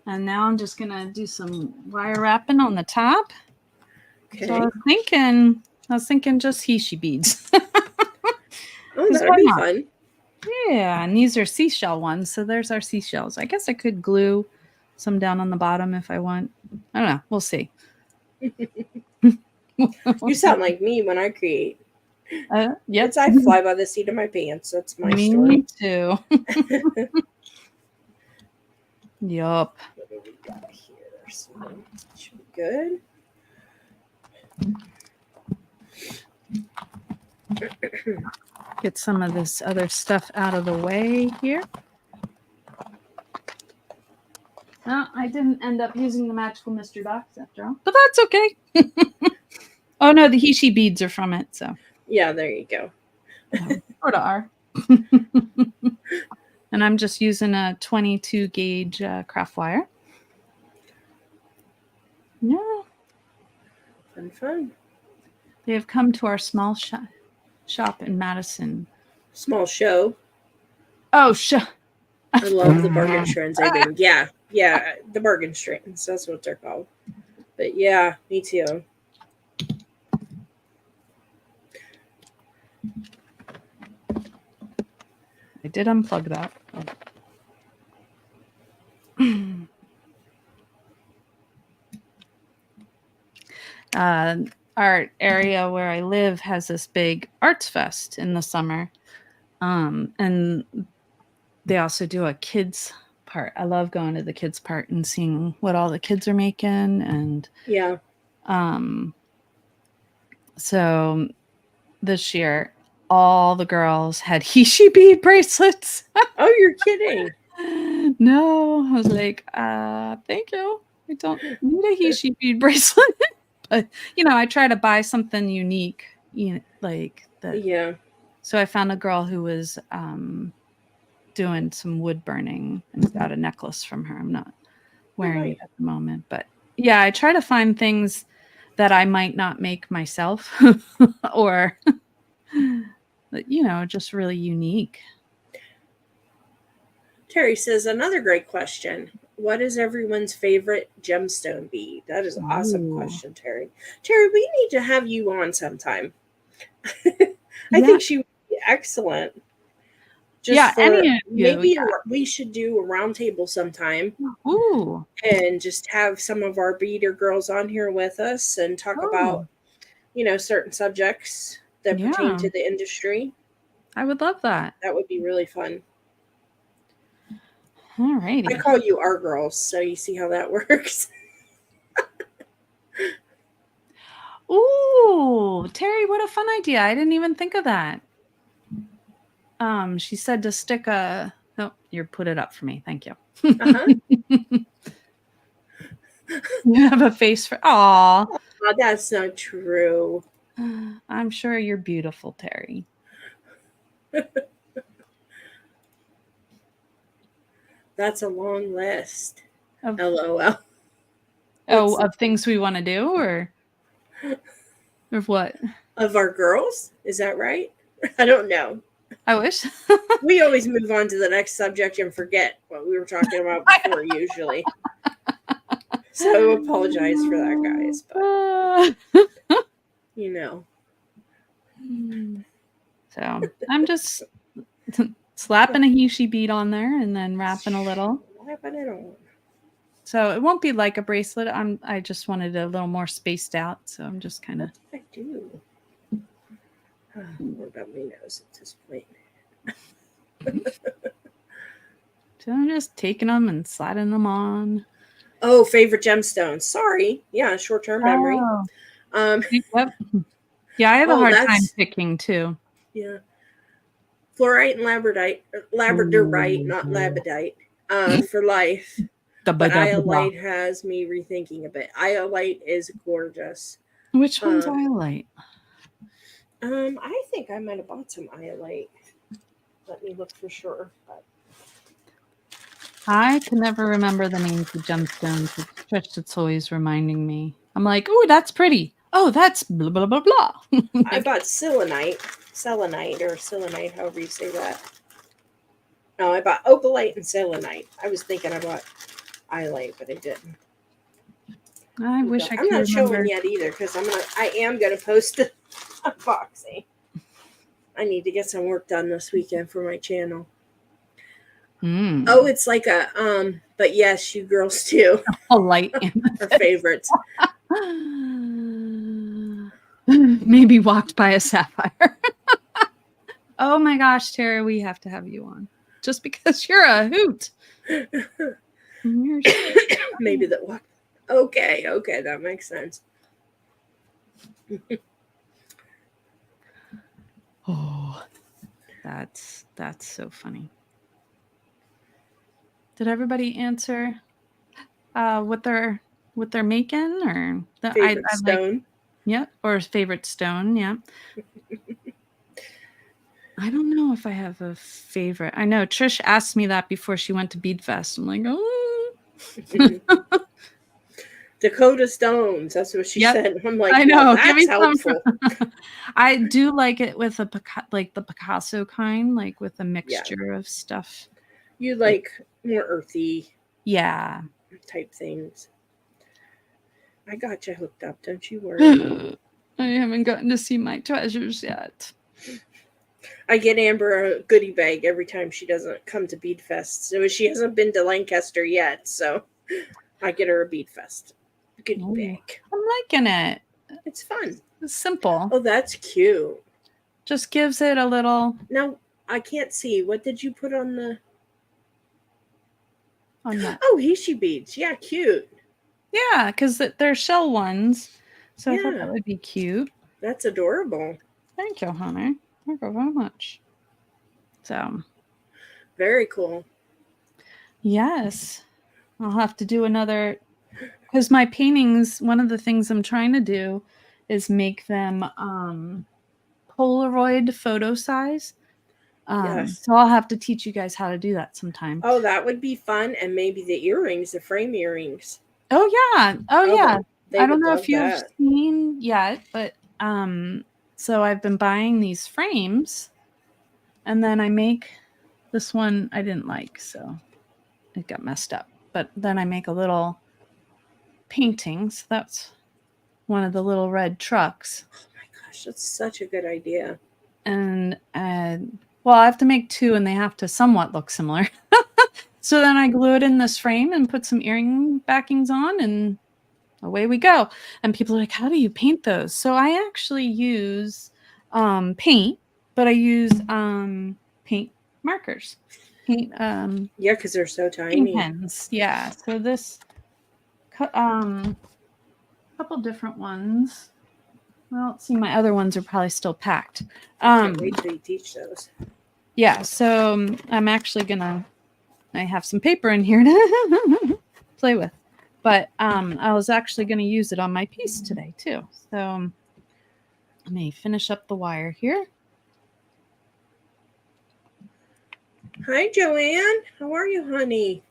And now I'm just gonna do some wire wrapping on the top. Okay. So I was thinking just Hishi beads. Oh, that'd be fun. Yeah, and these are seashell ones. So there's our seashells. I guess I could glue some down on the bottom if I want. I don't know. We'll see. You sound like me when I create. Yes, I fly by the seat of my pants. That's my story. Me too. Yup. What do we got here? Should be good. Get some of this other stuff out of the way here. No, I didn't end up using the magical mystery box after all, but that's okay. Oh no, the Hishi beads are from it, so yeah, there you go. Sort of are. And I'm just using a 22 gauge craft wire. Yeah, fun. They have come to our small shop in Madison. Small show. Oh, I love the bargain strands. Yeah, the bargain strands. That's what they're called. But yeah, me too. I did unplug that. Our area where I live has this big arts fest in the summer. And they also do a kids part. I love going to the kids part and seeing what all the kids are making. And yeah. So this year, all the girls had Hishi bead bracelets. Oh, you're kidding. No, I was like, thank you. I don't need a Hishi bead bracelet. But, I try to buy something unique, like that. Yeah. So I found a girl who was doing some wood burning and got a necklace from her. I'm not wearing it at the moment. But, yeah, I try to find things that I might not make myself or, just really unique. Terry says, another great question. What is everyone's favorite gemstone bead? That is an awesome question, Terry. Terry, we need to have you on sometime. I think she would be excellent. Maybe we should do a round table sometime. Ooh. And just have some of our beader girls on here with us and talk about, certain subjects that pertain to the industry. I would love that. That would be really fun. All righty. I call you our girls, so you see how that works. Ooh, Terry, what a fun idea. I didn't even think of that. She said to stick a... Oh, you put it up for me. Thank you. You have a face for... Aw. Oh, that's not true. I'm sure you're beautiful, Terry. That's a long list. LOL. Oh, of things we want to do, or of what? Of our girls? Is that right? I don't know. I wish. We always move on to the next subject and forget what we were talking about before, usually. So I apologize for that, guys. But you know. So I'm just slapping a Hishi bead on there and then wrapping a little. Wrapping it on. So it won't be like a bracelet. I just wanted it a little more spaced out. So I'm just kind of. I do. What about my nose at this point? So I'm just taking them and sliding them on. Oh, favorite gemstones. Sorry. Yeah, short-term memory. Yep. Yeah, I have a hard time picking too. Yeah. Fluorite and labradorite, not labradite, for life. But iolite has me rethinking a bit. Iolite is gorgeous. Which one's iolite? I think I might have bought some iolite. Let me look for sure. But I can never remember the names of gemstones. It's Trish that's always reminding me. I'm like, oh, that's pretty. Oh, that's blah, blah, blah, blah. I bought selenite, however you say that. No, I bought opalite and selenite. I was thinking I bought iolite, but I didn't. I wish I could. I'm not showing yet either because I am gonna post the unboxing. I need to get some work done this weekend for my channel. Oh, it's like a but yes, you girls too. A light our favorites. Maybe walked by a sapphire. Oh my gosh, Tara, we have to have you on. Just because you're a hoot. Maybe that walked. Okay, that makes sense. Oh, that's so funny. Did everybody answer what they're making or favorite stone? Yeah, or favorite stone, yeah. I don't know if I have a favorite. I know Trish asked me that before she went to Bead Fest. I'm like, oh. Dakota stones. That's what she said. I'm like, I know. Well, that's helpful. I do like it with the Picasso kind, like with a mixture of stuff. You like more earthy, type things. I got you hooked up. Don't you worry. I haven't gotten to see my treasures yet. I get Amber a goodie bag every time she doesn't come to Bead Fest. So she hasn't been to Lancaster yet, so I get her a Bead Fest goodie bag. I'm liking it. It's fun. It's simple. Oh, that's cute. Just gives it a little. Now I can't see. What did you put on the? On that. Oh, Hishi beads. Yeah, cute. Yeah, because they're shell ones. So I thought that would be cute. That's adorable. Thank you, honey. Thank you very much. So. Very cool. Yes. I'll have to do another. Because my paintings, one of the things I'm trying to do is make them Polaroid photo size. So I'll have to teach you guys how to do that sometime. Oh, that would be fun. And maybe the earrings, the frame earrings. Oh, yeah. I don't know if you've seen yet, but so I've been buying these frames and then I make this one I didn't like, so it got messed up. But then I make a little painting. So that's one of the little red trucks. Oh my gosh, that's such a good idea. And well, I have to make two and they have to somewhat look similar. So then I glue it in this frame and put some earring backings on and away we go. And people are like, how do you paint those? So I actually use paint, but I use paint markers. Paint yeah, because they're so tiny. Pens. Yeah. So this couple different ones. Well, let's see, my other ones are probably still packed. I can't wait till you teach those. Yeah, so I'm actually I have some paper in here to play with. But I was actually going to use it on my piece today, too. So let me finish up the wire here. Hi, Joanne. How are you, honey?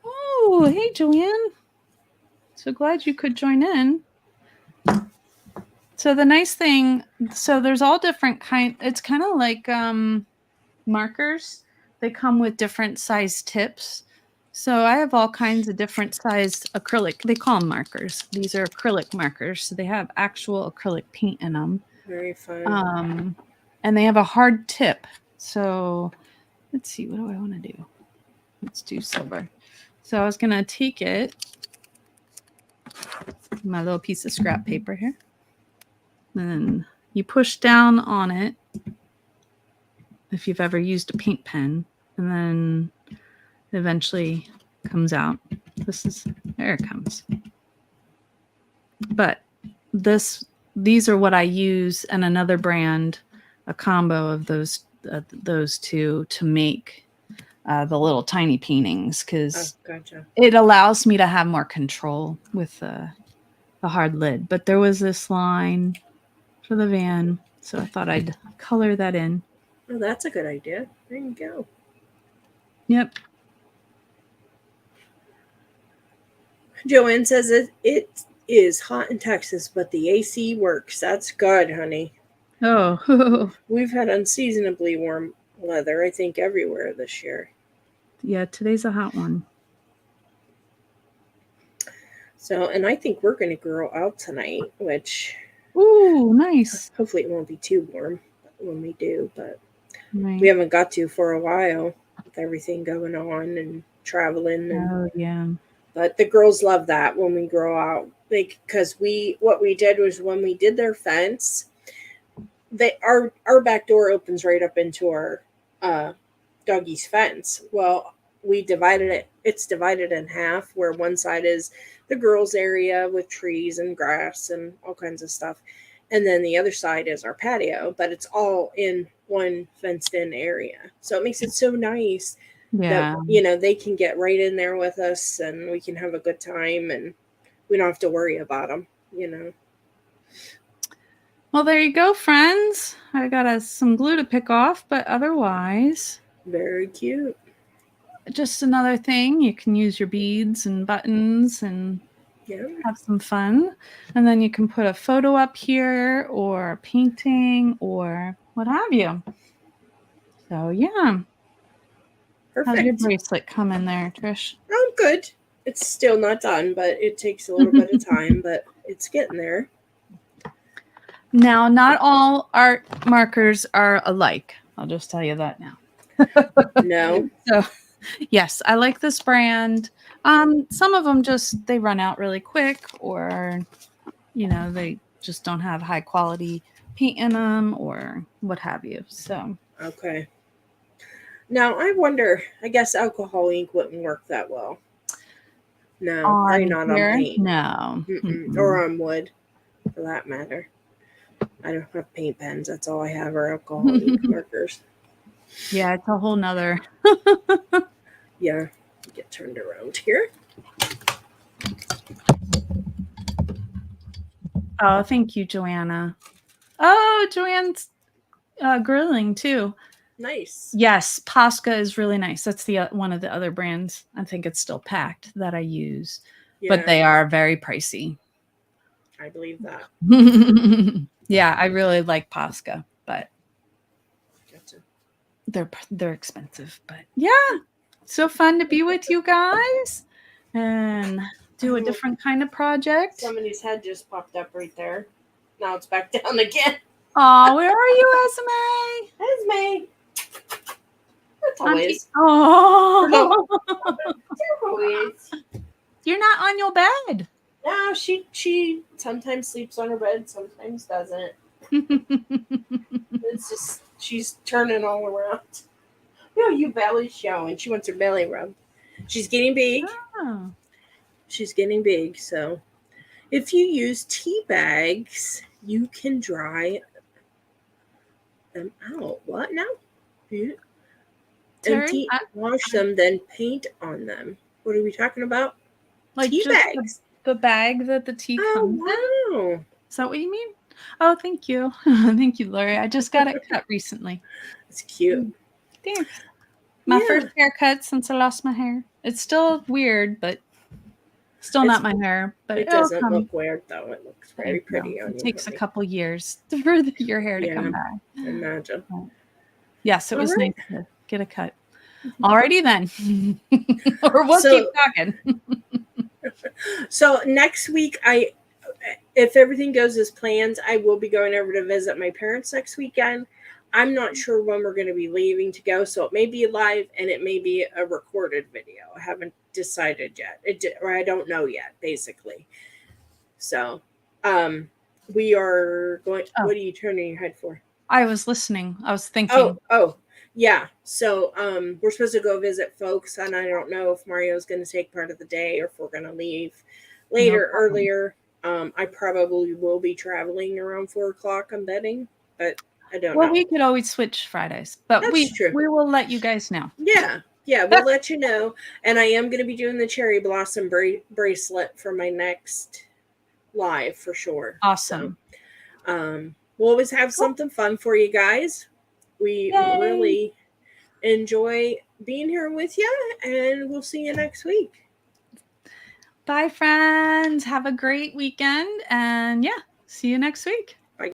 Oh, hey, Joanne. So glad you could join in. So the nice thing, so there's all different it's kind of like markers. They come with different size tips. So I have all kinds of different sized acrylic. They call them markers. These are acrylic markers. So they have actual acrylic paint in them. Very fun. And they have a hard tip. So let's see, what do I want to do? Let's do silver. So I was going to take it, my little piece of scrap paper here, and then you push down on it if you've ever used a paint pen, and then it eventually comes out. There it comes. But these are what I use, and another brand, a combo of those two to make the little tiny paintings, because gotcha. It allows me to have more control with the hard lid. But there was this line for the van, so I thought I'd color that in. Oh, that's a good idea. There you go. Yep. Joanne says it is hot in Texas, but the AC works. That's good, honey. Oh. We've had unseasonably warm weather, I think, everywhere this year. Yeah, today's a hot one. So, and I think we're going to grill out tonight, which... Ooh, nice. Hopefully it won't be too warm when we do, but right. We haven't got to for a while with everything going on and traveling. And, oh, yeah. But the girls love that when we grow out. Because what we did was when we did their fence, our back door opens right up into our doggy's fence. Well, we divided it. It's divided in half, where one side is the girls' area with trees and grass and all kinds of stuff. And then the other side is our patio, but it's all in one fenced-in area. So it makes it so nice that, they can get right in there with us and we can have a good time and we don't have to worry about them, Well, there you go, friends. I got some glue to pick off, but otherwise... Very cute. Just another thing. You can use your beads and buttons and have some fun. And then you can put a photo up here or a painting or what have you. So, yeah. Perfect. How's your bracelet coming there, Trish? Oh, good. It's still not done, but it takes a little bit of time, but it's getting there. Now, not all art markers are alike. I'll just tell you that now. No. So, yes, I like this brand. Some of them they run out really quick, or, they just don't have high quality paint in them or what have you. So, okay. Now, I wonder, I guess alcohol ink wouldn't work that well. No, probably not on paint. No. Or on wood, for that matter. I don't have paint pens. That's all I have are alcohol ink markers. Yeah, it's a whole nother. Yeah, get turned around here. Oh, thank you, Joanna. Oh, Joanne's grilling too. Nice. Yes, Posca is really nice. That's the one of the other brands. I think it's still packed that I use, but they are very pricey. I believe that. Yeah, I really like Posca, but gotcha. They're expensive. But yeah, so fun to be with you guys and do a different kind of project. Somebody's head just popped up right there. Now it's back down again. Oh, where are you, Esme? Esme. That's always. Oh. Always. You're not on your bed. No, she sometimes sleeps on her bed, sometimes doesn't. It's just she's turning all around. You belly showing. She wants her belly rubbed. She's getting big. Oh. She's getting big. So if you use tea bags, you can dry them out. What now? Terry, wash them, then paint on them. What are we talking about? Like tea bags. The bag that the tea comes in? Wow. Is that what you mean? Oh, thank you. Thank you, Lori. I just got it cut recently. It's cute. Thanks. My first haircut since I lost my hair. It's still weird, but still not my hair. But it doesn't look weird, though. It looks very pretty on you. It takes a couple years for your hair to come back. Imagine. Yes, it was nice to get a cut. Alrighty then. Or we'll keep talking. So next week, if everything goes as planned, I will be going over to visit my parents next weekend. I'm not sure when we're going to be leaving to go, so it may be live and it may be a recorded video. I haven't decided yet, or I don't know yet, basically. So, we are going. Oh. What are you turning your head for? I was listening. I was thinking. Oh, yeah. So, we're supposed to go visit folks, and I don't know if Mario's going to take part of the day or if we're going to leave later, earlier. I probably will be traveling around 4:00. I'm betting, but I don't know. Well, we could always switch Fridays, but That's true. We will let you guys know. Yeah, we'll let you know. And I am going to be doing the cherry blossom bracelet for my next live for sure. Awesome. So, we'll always have something fun for you guys. We really enjoy being here with you, and we'll see you next week. Bye, friends. Have a great weekend, and yeah, see you next week.